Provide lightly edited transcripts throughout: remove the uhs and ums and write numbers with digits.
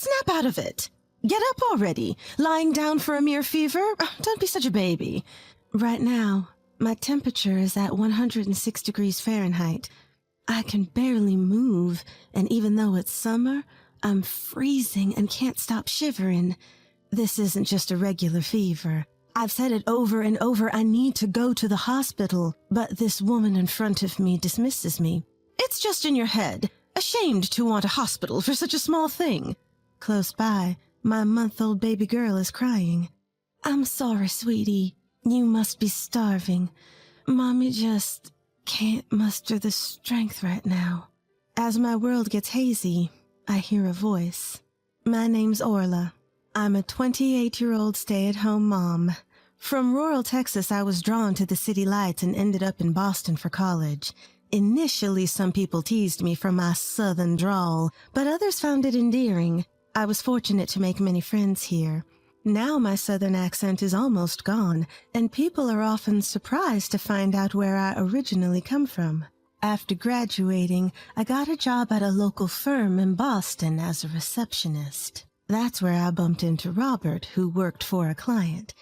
Snap out of it. Get up already. Lying down for a mere fever? Don't be such a baby. Right now, my temperature is at 106 degrees Fahrenheit. I can barely move, and even though it's summer, I'm freezing and can't stop shivering. This isn't just a regular fever. I've said it over and over, I need to go to the hospital, but this woman in front of me dismisses me. It's just in your head. Ashamed to want a hospital for such a small thing. Close by, my month-old baby girl is crying. I'm sorry, sweetie. You must be starving. Mommy just can't muster the strength right now. As my world gets hazy, I hear a voice. My name's Orla. I'm a 28-year-old stay-at-home mom. From rural Texas, I was drawn to the city lights and ended up in Boston for college. Initially, some people teased me for my southern drawl, but others found it endearing. I was fortunate to make many friends here. Now my southern accent is almost gone, and people are often surprised to find out where I originally come from. After graduating, I got a job at a local firm in Boston as a receptionist. That's where I bumped into Robert, who worked for a client.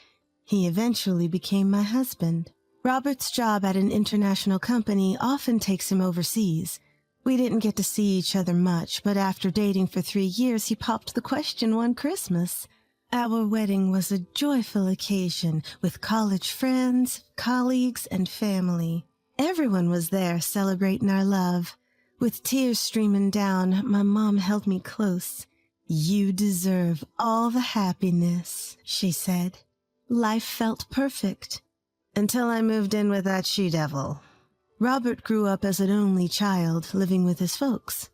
He eventually became my husband. Robert's job at an international company often takes him overseas. We didn't get to see each other much, but after dating for 3 years, he popped the question one Christmas. Our wedding was a joyful occasion with college friends, colleagues, and family. Everyone was there celebrating our love. With tears streaming down, my mom held me close. You deserve all the happiness, she said. Life felt perfect. Until I moved in with that she-devil. Robert grew up as an only child, living with his folks.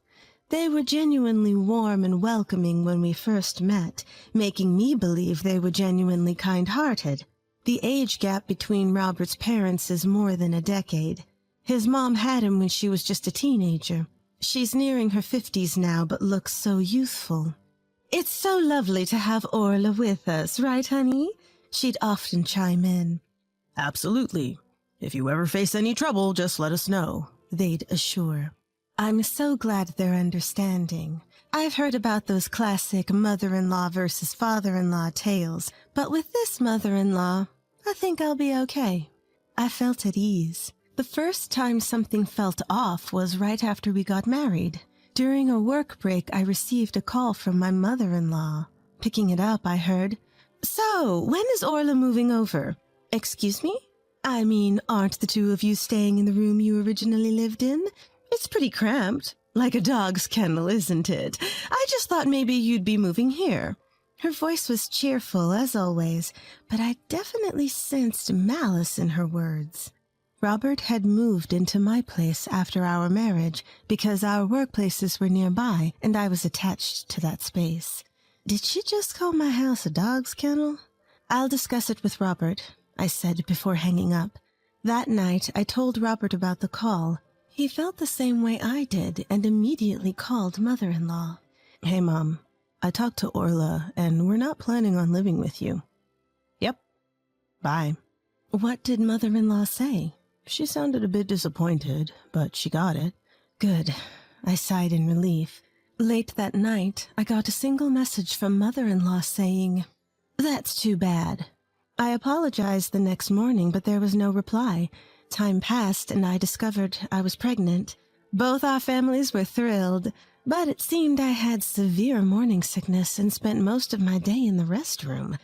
They were genuinely warm and welcoming when we first met, making me believe they were genuinely kind-hearted. The age gap between Robert's parents is more than a decade. His mom had him when she was just a teenager. She's nearing her 50s now, but looks so youthful. It's so lovely to have Orla with us, right, honey? She'd often chime in. Absolutely. If you ever face any trouble, just let us know, they'd assure. I'm so glad they're understanding. I've heard about those classic mother-in-law versus father-in-law tales, but with this mother-in-law, I think I'll be okay. I felt at ease. The first time something felt off was right after we got married. During a work break, I received a call from my mother-in-law. Picking it up, I heard, "So, when is Orla moving over?" Excuse me? I mean, aren't the two of you staying in the room you originally lived in? It's pretty cramped. Like a dog's kennel, isn't it? I just thought maybe you'd be moving here. Her voice was cheerful, as always, but I definitely sensed malice in her words. Robert had moved into my place after our marriage because our workplaces were nearby and I was attached to that space. Did she just call my house a dog's kennel? I'll discuss it with Robert, I said before hanging up. That night, I told Robert about the call. He felt the same way I did and immediately called mother-in-law. Hey, Mom. I talked to Orla, and we're not planning on living with you. Yep. Bye. What did mother-in-law say? She sounded a bit disappointed, but she got it. Good. I sighed in relief. Late that night, I got a single message from mother-in-law saying, "That's too bad." I apologized the next morning, but there was no reply. Time passed, and I discovered I was pregnant. Both our families were thrilled, but it seemed I had severe morning sickness and spent most of my day in the restroom.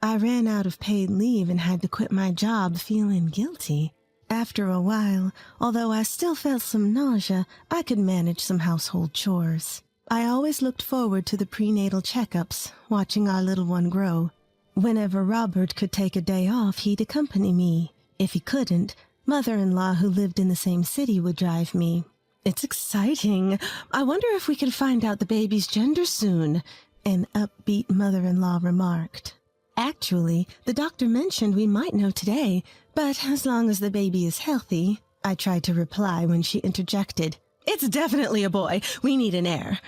I ran out of paid leave and had to quit my job feeling guilty. After a while, although I still felt some nausea, I could manage some household chores. I always looked forward to the prenatal checkups, watching our little one grow. Whenever Robert could take a day off, he'd accompany me. If he couldn't, mother-in-law who lived in the same city would drive me. It's exciting. I wonder if we can find out the baby's gender soon, an upbeat mother-in-law remarked. Actually, the doctor mentioned we might know today, but as long as the baby is healthy, I tried to reply when she interjected. It's definitely a boy. We need an heir.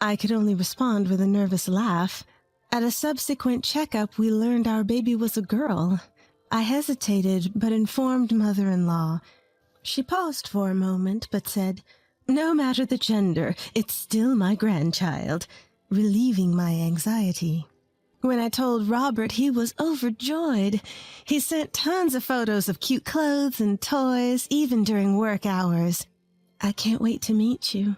I could only respond with a nervous laugh. At a subsequent checkup, we learned our baby was a girl. I hesitated, but informed mother-in-law. She paused for a moment, but said, "No matter the gender, it's still my grandchild." relieving my anxiety. When I told Robert, he was overjoyed. He sent tons of photos of cute clothes and toys, even during work hours. I can't wait to meet you.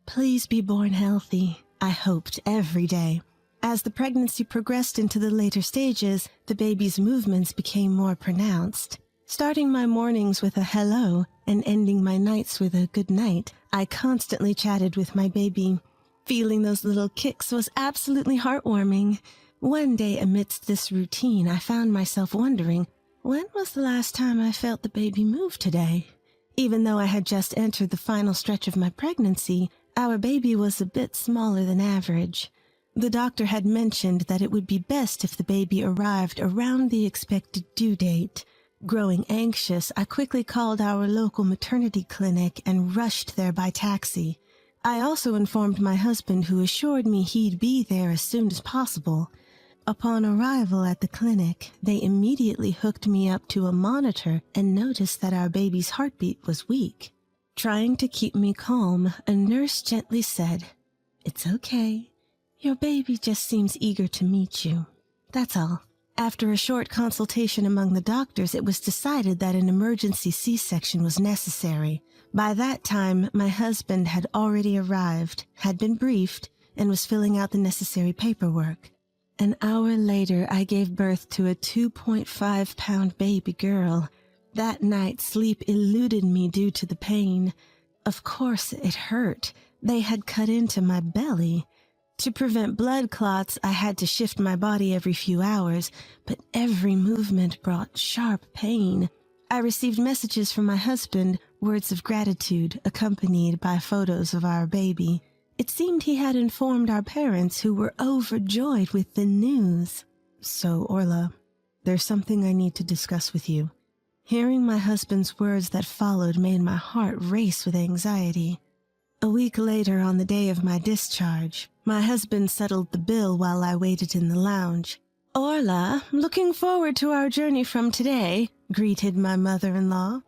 Please be born healthy, I hoped every day. As the pregnancy progressed into the later stages, the baby's movements became more pronounced. Starting my mornings with a hello and ending my nights with a good night, I constantly chatted with my baby. Feeling those little kicks was absolutely heartwarming. One day amidst this routine, I found myself wondering, when was the last time I felt the baby move today? Even though I had just entered the final stretch of my pregnancy, our baby was a bit smaller than average. The doctor had mentioned that it would be best if the baby arrived around the expected due date. Growing anxious, I quickly called our local maternity clinic and rushed there by taxi. I also informed my husband, who assured me he'd be there as soon as possible. Upon arrival at the clinic, they immediately hooked me up to a monitor and noticed that our baby's heartbeat was weak. Trying to keep me calm, a nurse gently said, "It's okay. Your baby just seems eager to meet you. That's all." After a short consultation among the doctors, it was decided that an emergency C-section was necessary. By that time, my husband had already arrived, had been briefed, and was filling out the necessary paperwork. An hour later, I gave birth to a 2.5-pound baby girl. That night, sleep eluded me due to the pain. Of course, it hurt. They had cut into my belly. To prevent blood clots, I had to shift my body every few hours, but every movement brought sharp pain. I received messages from my husband, words of gratitude accompanied by photos of our baby. It seemed he had informed our parents, who were overjoyed with the news. "So, Orla, there's something I need to discuss with you." Hearing my husband's words that followed made my heart race with anxiety. A week later, on the day of my discharge, my husband settled the bill while I waited in the lounge. "Orla, looking forward to our journey from today," greeted my mother-in-law.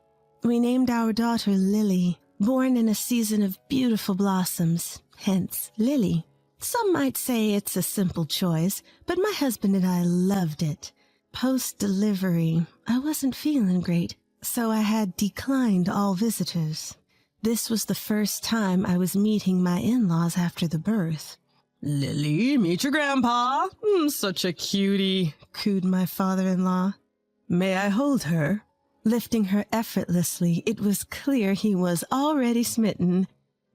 We named our daughter Lily, born in a season of beautiful blossoms, hence Lily. Some might say it's a simple choice, but my husband and I loved it. Post-delivery, I wasn't feeling great, so I had declined all visitors. This was the first time I was meeting my in-laws after the birth. "Lily, meet your grandpa. Such a cutie," cooed my father-in-law. "May I hold her?" Lifting her effortlessly, it was clear he was already smitten.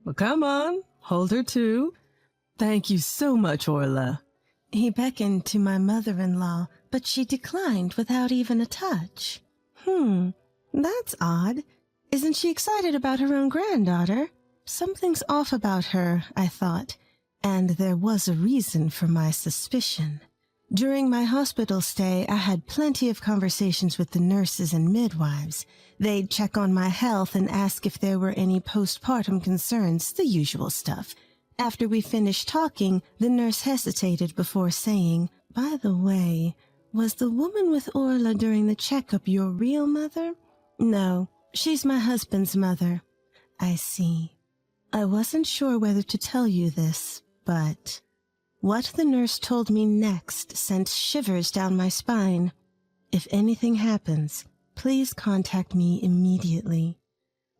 "Well, come on, hold her too." "Thank you so much, Orla." He beckoned to my mother-in-law, but she declined without even a touch. That's odd. Isn't she excited about her own granddaughter? Something's off about her, I thought, and there was a reason for my suspicion. During my hospital stay, I had plenty of conversations with the nurses and midwives. They'd check on my health and ask if there were any postpartum concerns, the usual stuff. After we finished talking, the nurse hesitated before saying, "By the way, was the woman with Orla during the checkup your real mother?" "No, she's my husband's mother." "I see. I wasn't sure whether to tell you this, but..." What the nurse told me next sent shivers down my spine. "If anything happens, please contact me immediately."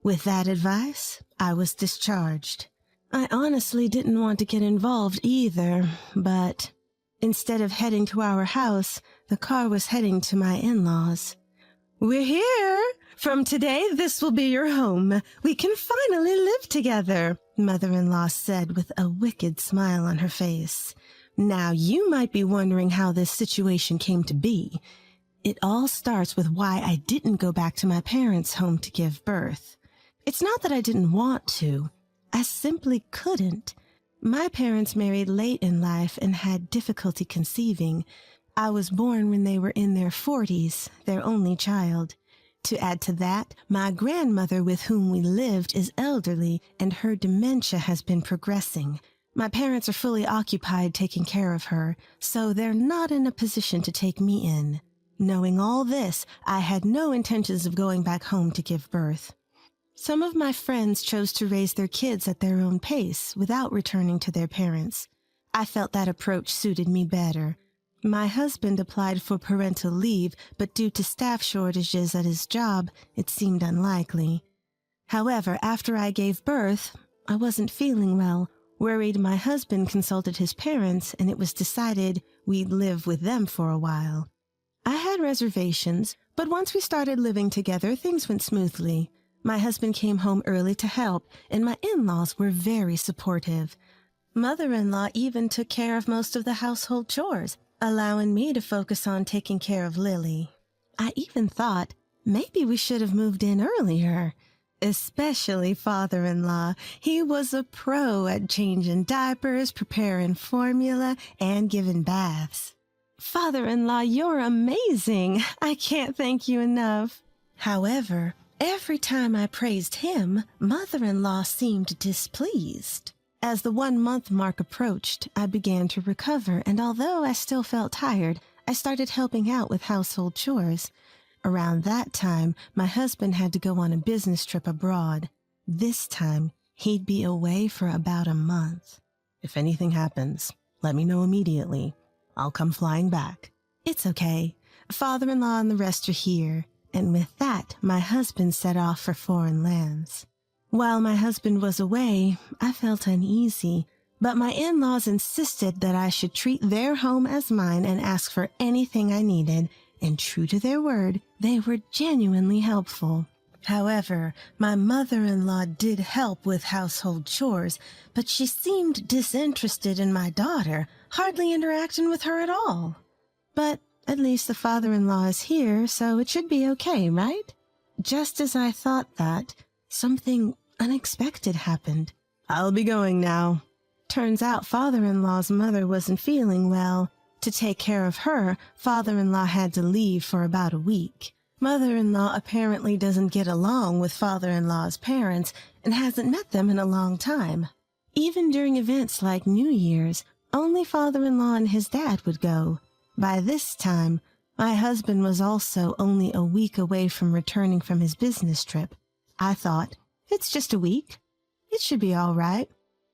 With that advice, I was discharged. I honestly didn't want to get involved either, but instead of heading to our house, the car was heading to my in-laws. "We're here! From today, this will be your home. We can finally live together," mother-in-law said with a wicked smile on her face. Now, you might be wondering how this situation came to be. It all starts with why I didn't go back to my parents' home to give birth. It's not that I didn't want to. I simply couldn't. My parents married late in life and had difficulty conceiving. I was born when they were in their 40s, their only child. To add to that, my grandmother with whom we lived is elderly, and her dementia has been progressing. My parents are fully occupied taking care of her, so they're not in a position to take me in. Knowing all this, I had no intentions of going back home to give birth. Some of my friends chose to raise their kids at their own pace without returning to their parents. I felt that approach suited me better. My husband applied for parental leave, but due to staff shortages at his job, it seemed unlikely. However, after I gave birth, I wasn't feeling well. Worried, my husband consulted his parents, and it was decided we'd live with them for a while. I had reservations, but once we started living together, things went smoothly. My husband came home early to help, and my in-laws were very supportive. Mother-in-law even took care of most of the household chores, allowing me to focus on taking care of Lily. I even thought maybe we should have moved in earlier. Especially father-in-law. He was a pro at changing diapers, preparing formula, and giving baths. Father-in-law, you're amazing. I can't thank you enough. However, every time I praised him, mother-in-law seemed displeased. As the 1-month mark approached, I began to recover, and although I still felt tired, I started helping out with household chores. Around that time, my husband had to go on a business trip abroad. This time, he'd be away for about a month. If anything happens, let me know immediately. I'll come flying back. It's okay. Father-in-law and the rest are here. And with that, my husband set off for foreign lands. While my husband was away, I felt uneasy, but my in-laws insisted that I should treat their home as mine and ask for anything I needed, and true to their word, they were genuinely helpful. However, my mother-in-law did help with household chores, but she seemed disinterested in my daughter, hardly interacting with her at all. But at least the father-in-law is here, so it should be okay, right? Just as I thought that, something unexpected happened. I'll be going now. Turns out father-in-law's mother wasn't feeling well. To take care of her, father-in-law had to leave for about a week. Mother-in-law apparently doesn't get along with father-in-law's parents and hasn't met them in a long time. Even during events like New Year's, only father-in-law and his dad would go. By this time, my husband was also only a week away from returning from his business trip. I thought, it's just a week. It should be all right.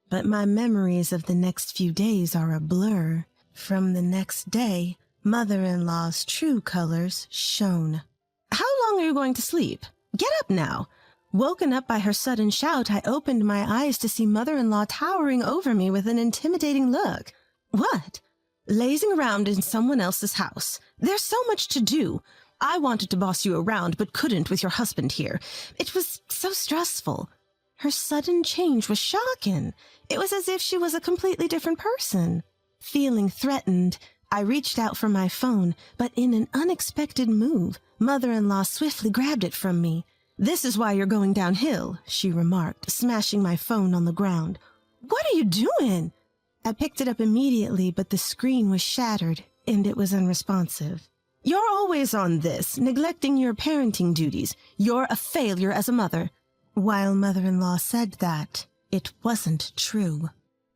But my memories of the next few days are a blur. From the next day, mother-in-law's true colors shone. How long are you going to sleep? Get up now. Woken up by her sudden shout, I opened my eyes to see mother-in-law towering over me with an intimidating look. What? Lazing around in someone else's house. There's so much to do. I wanted to boss you around, but couldn't with your husband here. It was so stressful. Her sudden change was shocking. It was as if she was a completely different person. Feeling threatened, I reached out for my phone, but in an unexpected move, mother-in-law swiftly grabbed it from me. "This is why you're going downhill," she remarked, smashing my phone on the ground. "What are you doing?" I picked it up immediately, but the screen was shattered, and it was unresponsive. "You're always on this, neglecting your parenting duties. You're a failure as a mother." While mother-in-law said that, it wasn't true.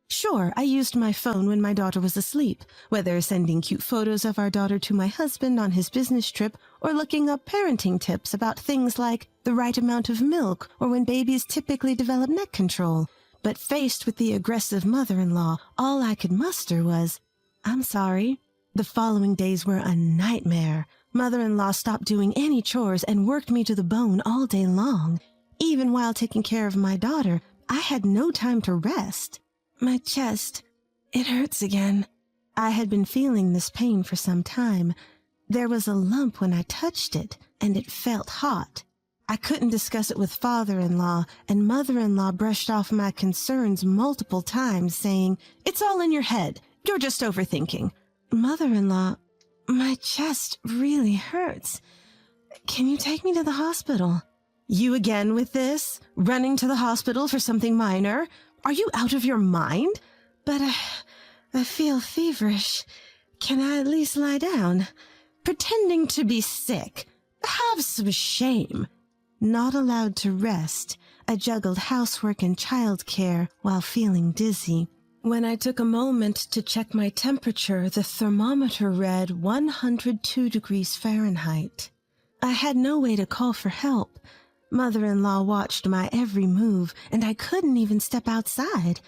Sure, I used my phone when my daughter was asleep, whether sending cute photos of our daughter to my husband on his business trip or looking up parenting tips about things like the right amount of milk or when babies typically develop neck control. But faced with the aggressive mother-in-law, all I could muster was, "I'm sorry." The following days were a nightmare. Mother-in-law stopped doing any chores and worked me to the bone all day long. Even while taking care of my daughter, I had no time to rest. My chest, it hurts again. I had been feeling this pain for some time. There was a lump when I touched it, and it felt hot. I couldn't discuss it with father-in-law, and mother-in-law brushed off my concerns multiple times, saying, "It's all in your head. You're just overthinking." "Mother-in-law, my chest really hurts. Can you take me to the hospital?" "You again with this? Running to the hospital for something minor? Are you out of your mind?" "But I feel feverish. Can I at least lie down?" "Pretending to be sick. Have some shame." Not allowed to rest, I juggled housework and childcare while feeling dizzy. When I took a moment to check my temperature, the thermometer read 102 degrees Fahrenheit. I had no way to call for help. Mother-in-law watched my every move, and I couldn't even step outside.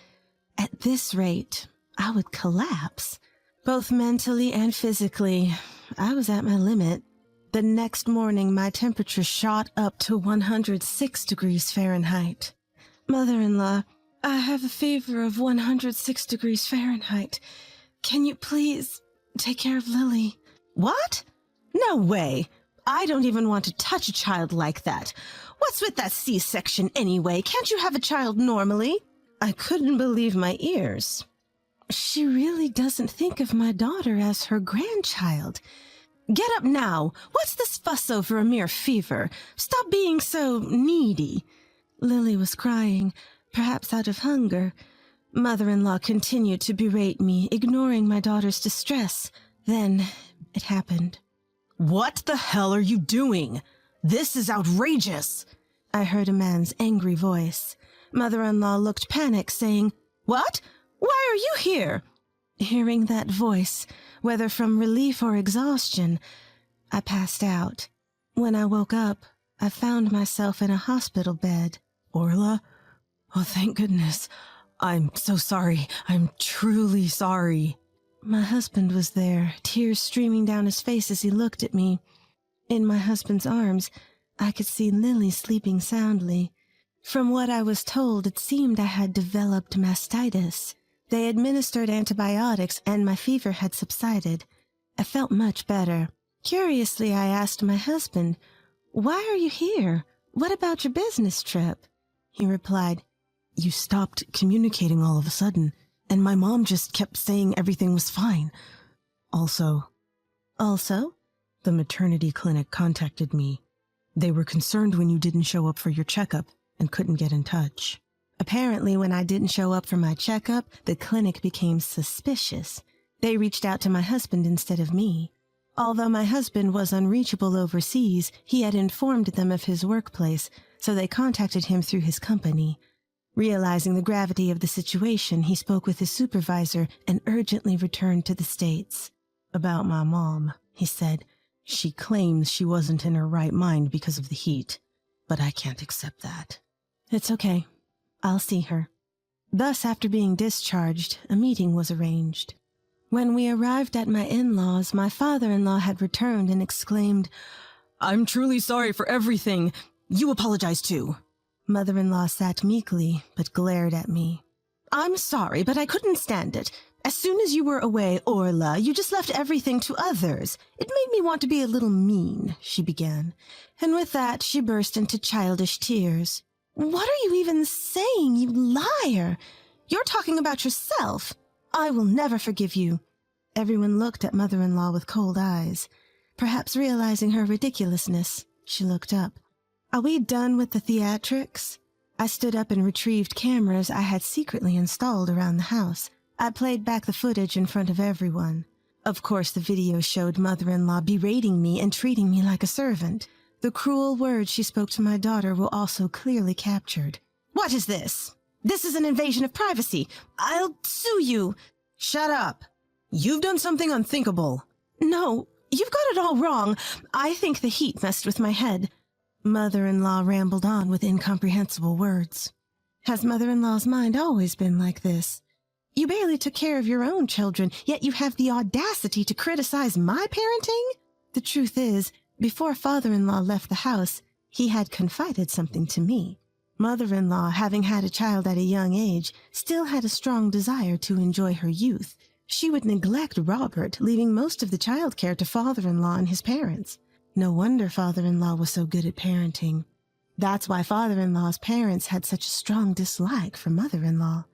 At this rate, I would collapse. Both mentally and physically, I was at my limit. The next morning, my temperature shot up to 106 degrees Fahrenheit. Mother-in-law, I have a fever of 106 degrees Fahrenheit. Can you please take care of Lily? What? No way. I don't even want to touch a child like that. What's with that C-section anyway? Can't you have a child normally? I couldn't believe my ears. She really doesn't think of my daughter as her grandchild. Get up now. What's this fuss over a mere fever? Stop being so needy. Lily was crying, perhaps out of hunger. Mother-in-law continued to berate me, ignoring my daughter's distress. Then it happened. What the hell are you doing? This is outrageous. I heard a man's angry voice. Mother-in-law looked panicked, saying, What? Why are you here? Hearing that voice, whether from relief or exhaustion, I passed out. When I woke up, I found myself in a hospital bed. Orla? Oh, thank goodness. I'm so sorry. I'm truly sorry. My husband was there, tears streaming down his face as he looked at me. In my husband's arms, I could see Lily sleeping soundly. From what I was told, it seemed I had developed mastitis. They administered antibiotics and my fever had subsided. I felt much better. Curiously, I asked my husband, Why are you here? What about your business trip? He replied, You stopped communicating all of a sudden, and my mom just kept saying everything was fine. Also, the maternity clinic contacted me. They were concerned when you didn't show up for your checkup and couldn't get in touch. Apparently, when I didn't show up for my checkup, the clinic became suspicious. They reached out to my husband instead of me. Although my husband was unreachable overseas, he had informed them of his workplace, so they contacted him through his company. Realizing the gravity of the situation, he spoke with his supervisor and urgently returned to the States. About my mom, he said, she claims she wasn't in her right mind because of the heat, but I can't accept that. It's okay. I'll see her. Thus, after being discharged, a meeting was arranged. When we arrived at my in-laws, my father-in-law had returned and exclaimed, I'm truly sorry for everything. You apologize too. Mother-in-law sat meekly, but glared at me. I'm sorry, but I couldn't stand it. As soon as you were away, Orla, you just left everything to others. It made me want to be a little mean, she began. And with that, she burst into childish tears. What are you even saying, you liar? You're talking about yourself. I will never forgive you. Everyone looked at mother-in-law with cold eyes. Perhaps realizing her ridiculousness, she looked up. Are we done with the theatrics? I stood up and retrieved cameras I had secretly installed around the house. I played back the footage in front of everyone. Of course, the video showed mother-in-law berating me and treating me like a servant. The cruel words she spoke to my daughter were also clearly captured. What is this? This is an invasion of privacy. I'll sue you. Shut up. You've done something unthinkable. No, you've got it all wrong. I think the heat messed with my head. Mother-in-law rambled on with incomprehensible words. Has mother-in-law's mind always been like this? You barely took care of your own children, yet you have the audacity to criticize my parenting? The truth is, before father-in-law left the house, he had confided something to me. Mother-in-law, having had a child at a young age, still had a strong desire to enjoy her youth. She would neglect Robert, leaving most of the childcare to father-in-law and his parents. No wonder father-in-law was so good at parenting. That's why father-in-law's parents had such a strong dislike for mother-in-law.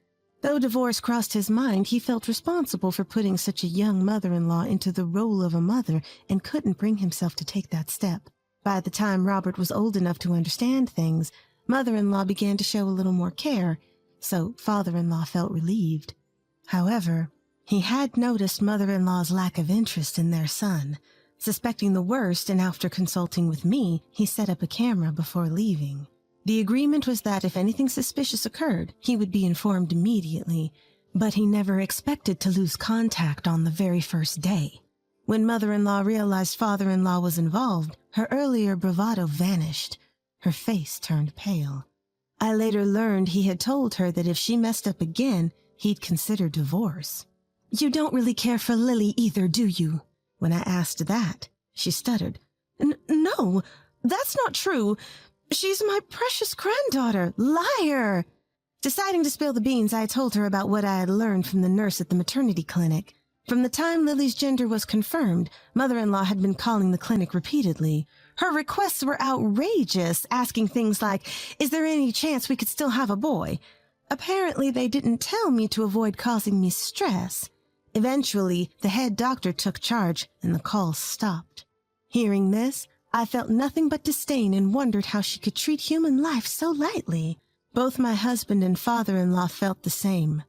Though divorce crossed his mind, he felt responsible for putting such a young mother-in-law into the role of a mother and couldn't bring himself to take that step. By the time Robert was old enough to understand things, mother-in-law began to show a little more care, so father-in-law felt relieved. However, he had noticed mother-in-law's lack of interest in their son. Suspecting the worst, and after consulting with me, he set up a camera before leaving. The agreement was that if anything suspicious occurred, he would be informed immediately, but he never expected to lose contact on the very first day. When mother-in-law realized father-in-law was involved, her earlier bravado vanished. Her face turned pale. I later learned he had told her that if she messed up again, he'd consider divorce. You don't really care for Lily either, do you? When I asked that, she stuttered. No, that's not true. She's my precious granddaughter. Liar! Deciding to spill the beans, I told her about what I had learned from the nurse at the maternity clinic. From the time Lily's gender was confirmed, mother-in-law had been calling the clinic repeatedly. Her requests were outrageous, asking things like, is there any chance we could still have a boy? Apparently, they didn't tell me to avoid causing me stress. Eventually, the head doctor took charge, and the calls stopped. Hearing this, I felt nothing but disdain and wondered how she could treat human life so lightly. Both my husband and father-in-law felt the same.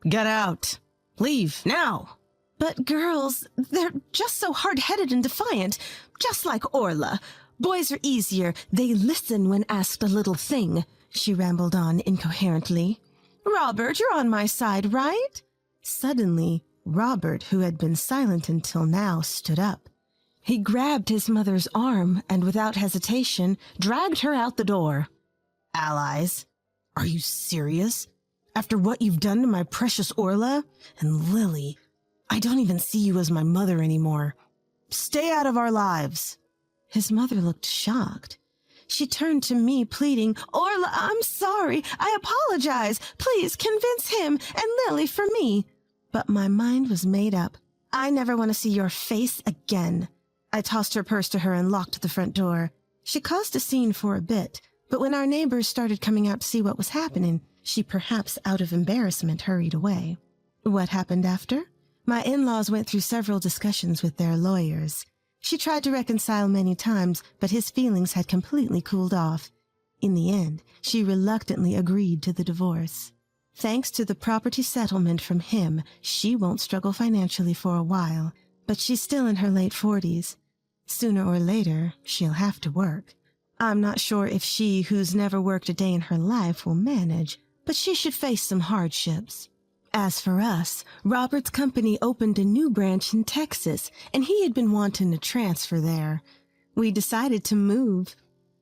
Get out! Leave, now! But girls, they're just so hard-headed and defiant, just like Orla. Boys are easier. They listen when asked a little thing, she rambled on incoherently. Robert, you're on my side, right? Suddenly, Robert, who had been silent until now, stood up. He grabbed his mother's arm and, without hesitation, dragged her out the door. Allies? Are you serious? After what you've done to my precious Orla? And Lily, I don't even see you as my mother anymore. Stay out of our lives. His mother looked shocked. She turned to me, pleading, Orla, I'm sorry. I apologize. Please convince him and Lily for me. But my mind was made up. I never want to see your face again. I tossed her purse to her and locked the front door. She caused a scene for a bit, but when our neighbors started coming out to see what was happening, she perhaps out of embarrassment hurried away. What happened after? My in-laws went through several discussions with their lawyers. She tried to reconcile many times, but his feelings had completely cooled off. In the end, she reluctantly agreed to the divorce. Thanks to the property settlement from him, she won't struggle financially for a while, but she's still in her late 40s. Sooner or later, she'll have to work. I'm not sure if she, who's never worked a day in her life, will manage, but she should face some hardships. As for us, Robert's company opened a new branch in Texas, and he had been wanting to transfer there. We decided to move.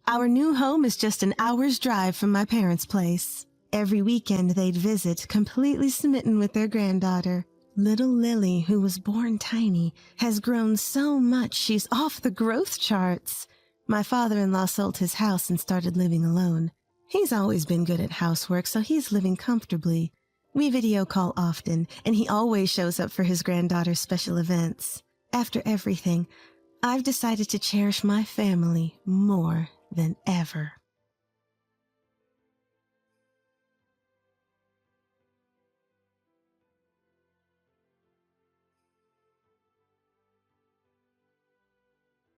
Our new home is just an hour's drive from my parents' place. Every weekend they'd visit, completely smitten with their granddaughter. Little Lily, who was born tiny, has grown so much she's off the growth charts. My father-in-law sold his house and started living alone. He's always been good at housework, so he's living comfortably. We video call often, and he always shows up for his granddaughter's special events. After everything, I've decided to cherish my family more than ever.